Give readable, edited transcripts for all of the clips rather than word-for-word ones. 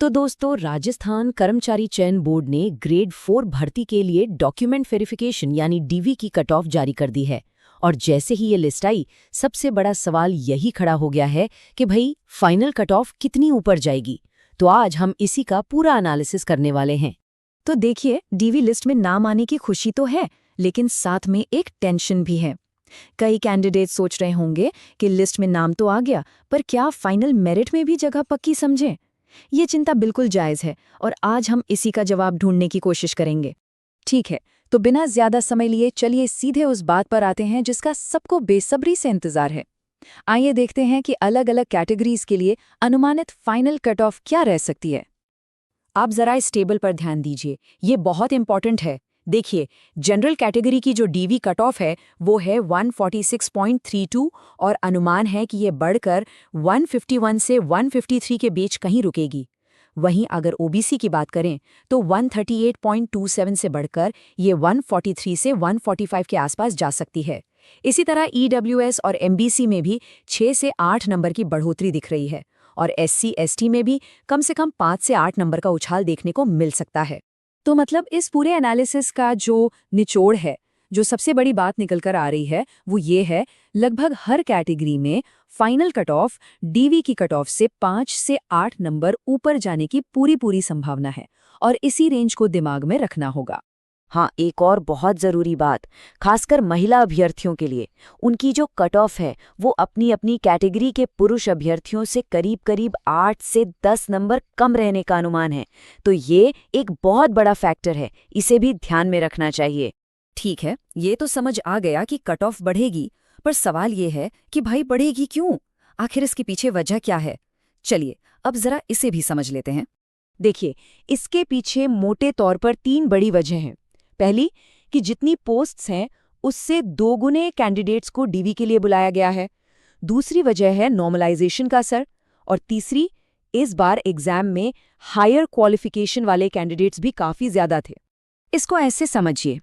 तो दोस्तों, राजस्थान कर्मचारी चयन बोर्ड ने ग्रेड 4 भर्ती के लिए डॉक्यूमेंट वेरिफिकेशन यानी डीवी की कट ऑफ जारी कर दी है। और जैसे ही ये लिस्ट आई, सबसे बड़ा सवाल यही खड़ा हो गया है कि भाई फाइनल कट ऑफ कितनी ऊपर जाएगी। तो आज हम इसी का पूरा एनालिसिस करने वाले हैं। तो देखिए, डीवी लिस्ट में नाम आने की खुशी तो है, लेकिन साथ में एक टेंशन भी है। कई कैंडिडेट सोच रहे होंगे कि लिस्ट में नाम तो आ गया, पर क्या फाइनल मेरिट में भी जगह पक्की समझें? ये चिंता बिल्कुल जायज़ है और आज हम इसी का जवाब ढूंढने की कोशिश करेंगे। ठीक है, तो बिना ज्यादा समय लिए चलिए सीधे उस बात पर आते हैं जिसका सबको बेसब्री से इंतजार है। आइए देखते हैं कि अलग अलग कैटेगरीज के लिए अनुमानित फाइनल कट ऑफ क्या रह सकती है। आप जरा इस टेबल पर ध्यान दीजिए, ये बहुत इंपॉर्टेंट है। देखिए, जनरल कैटेगरी की जो डीवी कट ऑफ है वो है 146.32 और अनुमान है कि ये बढ़कर 151 से 153 के बीच कहीं रुकेगी। वहीं अगर ओबीसी की बात करें तो 138.27 से बढ़कर ये 143 से 145 के आसपास जा सकती है। इसी तरह ईडब्ल्यूएस और एमबीसी में भी 6 से 8 नंबर की बढ़ोतरी दिख रही है और एससी एसटी में भी कम से कम 5 से 8 नंबर का उछाल देखने को मिल सकता है। तो मतलब इस पूरे एनालिसिस का जो निचोड़ है, जो सबसे बड़ी बात निकल कर आ रही है वो ये है, लगभग हर कैटेगरी में फाइनल कट ऑफ डीवी की कट ऑफ से 5 से 8 नंबर ऊपर जाने की पूरी संभावना है और इसी रेंज को दिमाग में रखना होगा। हाँ, एक और बहुत ज़रूरी बात, खासकर महिला अभ्यर्थियों के लिए, उनकी जो कट ऑफ है वो अपनी अपनी कैटेगरी के पुरुष अभ्यर्थियों से करीब 8 से 10 नंबर कम रहने का अनुमान है। तो ये एक बहुत बड़ा फैक्टर है, इसे भी ध्यान में रखना चाहिए। ठीक है, ये तो समझ आ गया कि कट ऑफ बढ़ेगी, पर सवाल ये है कि भाई बढ़ेगी क्यों? आखिर इसके पीछे वजह क्या है? चलिए अब जरा इसे भी समझ लेते हैं। देखिए, इसके पीछे मोटे तौर पर 3 बड़ी वजह हैं। पहली, कि जितनी पोस्ट्स हैं उससे 2 गुने कैंडिडेट्स को डीवी के लिए बुलाया गया है। दूसरी वजह है नॉर्मलाइजेशन का असर। और तीसरी, इस बार एग्जाम में हायर क्वालिफिकेशन वाले कैंडिडेट्स भी काफ़ी ज़्यादा थे। इसको ऐसे समझिए,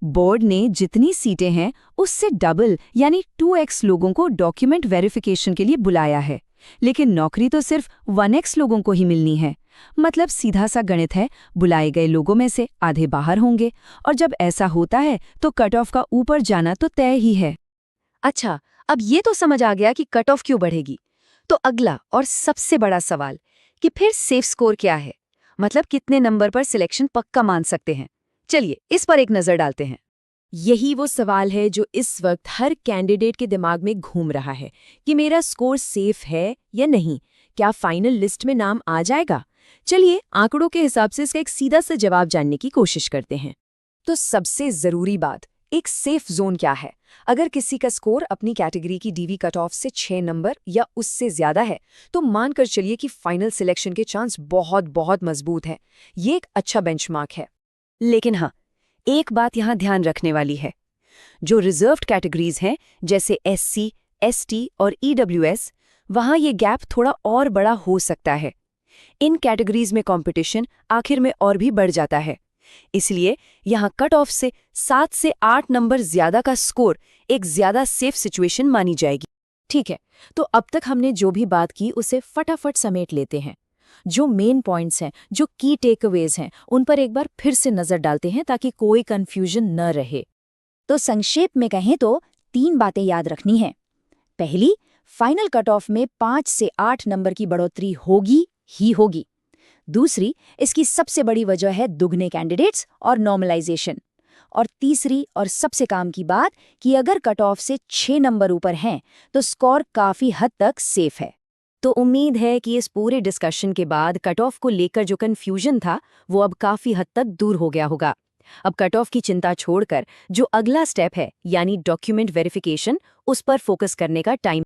बोर्ड ने जितनी सीटें हैं उससे डबल यानी 2x लोगों को डॉक्यूमेंट वेरिफिकेशन के लिए बुलाया है, लेकिन नौकरी तो सिर्फ 1x लोगों को ही मिलनी है। मतलब सीधा सा गणित है, बुलाए गए लोगों में से आधे बाहर होंगे और जब ऐसा होता है तो कट ऑफ का ऊपर जाना तो तय ही है। अच्छा, अब ये तो समझ आ गया कि कट ऑफ क्यों बढ़ेगी। तो अगला और सबसे बड़ा सवाल कि फिर सेफ स्कोर क्या है, मतलब कितने नंबर पर सिलेक्शन पक्का मान सकते हैं। चलिए इस पर एक नजर डालते हैं। यही वो सवाल है जो इस वक्त हर कैंडिडेट के दिमाग में घूम रहा है कि मेरा स्कोर सेफ है या नहीं, क्या फाइनल लिस्ट में नाम आ जाएगा। चलिए आंकड़ों के हिसाब से इसका एक सीधा सा जवाब जानने की कोशिश करते हैं। तो सबसे जरूरी बात, एक सेफ जोन क्या है? अगर किसी का स्कोर अपनी कैटेगरी की डीवी कट ऑफ से 6 नंबर या उससे ज्यादा है तो मानकर चलिए कि फाइनल सिलेक्शन के चांस बहुत मजबूत है। ये एक अच्छा बेंचमार्क है। लेकिन हाँ, एक बात यहाँ ध्यान रखने वाली है, जो रिजर्व्ड कैटेगरीज हैं जैसे एससी, एसटी और ईडब्ल्यूएस, वहाँ ये गैप थोड़ा और बड़ा हो सकता है। इन कैटेगरीज में कंपटीशन आखिर में और भी बढ़ जाता है, इसलिए यहाँ कट ऑफ से 7 से 8 नंबर ज्यादा का स्कोर एक ज्यादा सेफ सिचुएशन मानी जाएगी। ठीक है, तो अब तक हमने जो भी बात की उसे फटाफट समेट लेते हैं। जो मेन पॉइंट्स हैं, जो की टेकअवेज हैं, उन पर एक बार फिर से नजर डालते हैं ताकि कोई कंफ्यूजन न रहे। तो संक्षेप में कहें तो 3 बातें याद रखनी हैं। पहली, फाइनल कट ऑफ में 5 से 8 नंबर की बढ़ोतरी होगी ही होगी। दूसरी, इसकी सबसे बड़ी वजह है दुगने कैंडिडेट्स और नॉर्मलाइजेशन। और तीसरी और सबसे काम की बात कि अगर कट ऑफ से 6 नंबर ऊपर हैं तो स्कोर काफी हद तक सेफ है। तो उम्मीद है कि इस पूरे डिस्कशन के बाद कट ऑफ को लेकर जो कन्फ्यूजन था वो अब काफी हद तक दूर हो गया होगा। अब कट ऑफ की चिंता छोड़कर जो अगला स्टेप है यानी डॉक्यूमेंट वेरिफिकेशन, उस पर फोकस करने का टाइम